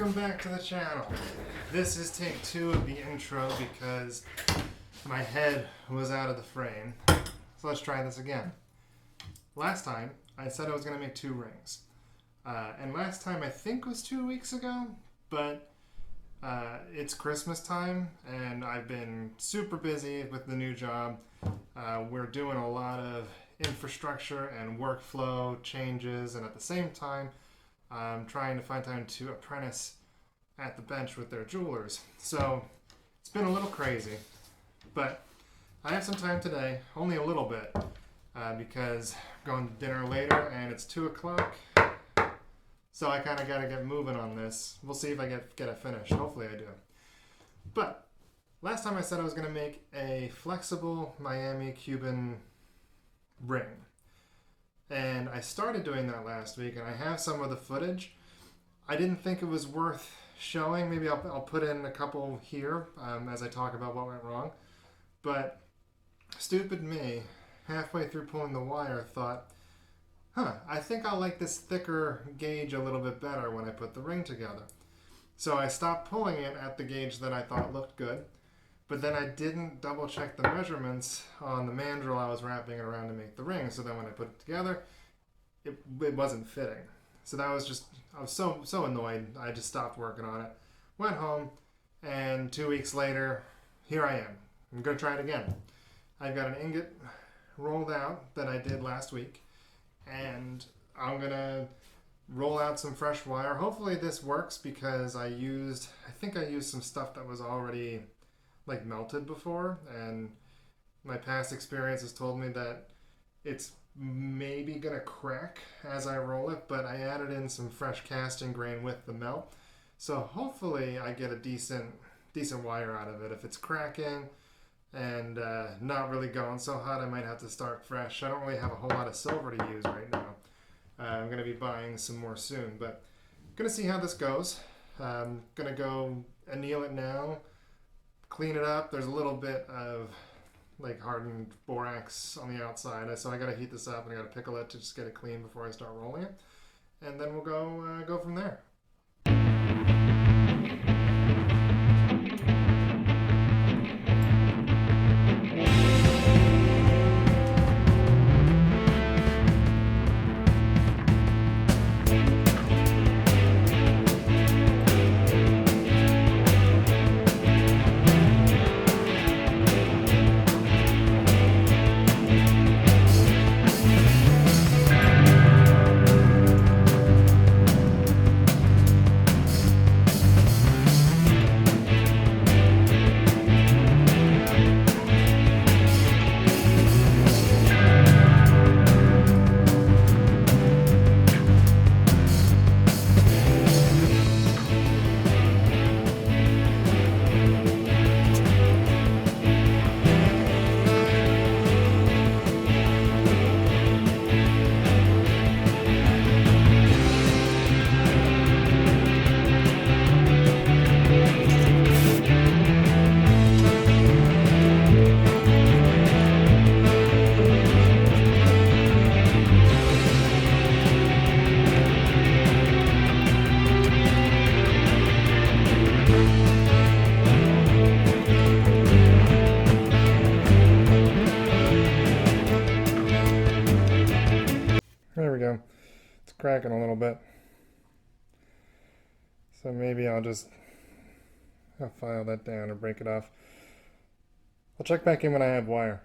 welcome back to the channel. This is take 2 of the intro because my head was out of the frame. So let's try this again. Last time I said I was going to make 2 rings. And last time I think was 2 weeks ago, but it's Christmas time and I've been super busy with the new job. We're doing a lot of infrastructure and workflow changes, and at the same time I'm trying to find time to apprentice at the bench with their jewelers. So it's been a little crazy, but I have some time today, only a little bit, because I'm going to dinner later and it's 2 o'clock. So I kind of got to get moving on this. We'll see if I get it finished. Hopefully I do. But last time I said I was going to make a flexible Miami Cuban ring. And I started doing that last week, and I have some of the footage. I didn't think it was worth showing. Maybe I'll put in a couple here as I talk about what went wrong. But stupid me, halfway through pulling the wire, thought, I think I'll like this thicker gauge a little bit better when I put the ring together. So I stopped pulling it at the gauge that I thought looked good. But then I didn't double check the measurements on the mandrel I was wrapping it around to make the ring. So then when I put it together, it wasn't fitting. So that was just, I was so annoyed. I just stopped working on it. Went home, and 2 weeks later, here I am. I'm going to try it again. I've got an ingot rolled out that I did last week. And I'm going to roll out some fresh wire. Hopefully this works because I think I used some stuff that was already like melted before, and my past experience has told me that it's maybe gonna crack as I roll it, but I added in some fresh casting grain with the melt, so hopefully I get a decent wire out of it. If it's cracking and not really going so hot, I might have to start fresh. I don't really have a whole lot of silver to use right now. I'm gonna be buying some more soon, but gonna see how this goes. I'm gonna go anneal it now, clean it up. There's a little bit of like hardened borax on the outside, so I gotta heat this up and I gotta pickle it to just get it clean before I start rolling it, and then we'll go from there. There we go. It's cracking a little bit. So maybe I'll file that down or break it off. I'll check back in when I have wire.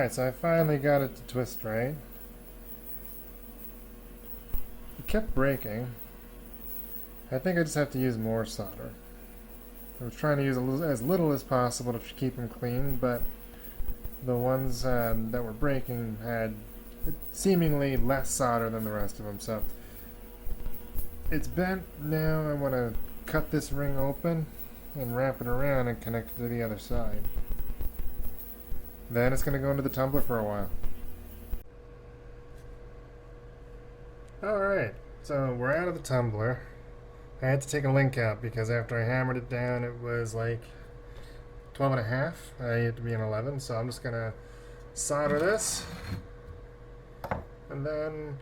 Alright, so I finally got it to twist right. It kept breaking. I think I just have to use more solder. I was trying to use as little as possible to keep them clean, but the ones that were breaking had seemingly less solder than the rest of them. So it's bent now. I want to cut this ring open and wrap it around and connect it to the other side. Then it's going to go into the tumbler for a while. Alright, so we're out of the tumbler. I had to take a link out because after I hammered it down it was like 12 and a half. I need it to be an 11, so I'm just going to solder this and then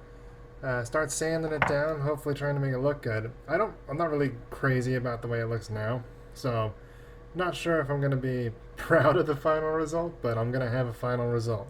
start sanding it down, hopefully trying to make it look good. I'm not really crazy about the way it looks now, so not sure if I'm going to be proud of the final result, but I'm going to have a final result.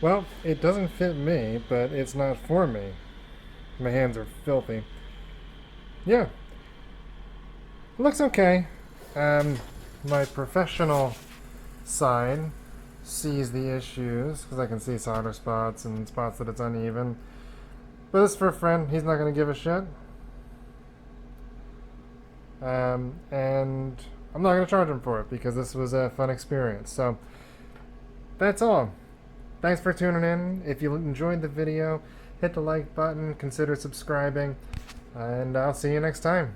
Well, it doesn't fit me, but it's not for me. My hands are filthy. Yeah. It looks okay. My professional side sees the issues, because I can see solder spots and spots that it's uneven. But this is for a friend. He's not going to give a shit. And I'm not going to charge him for it, because this was a fun experience. So, that's all. Thanks for tuning in. If you enjoyed the video, hit the like button, consider subscribing, and I'll see you next time.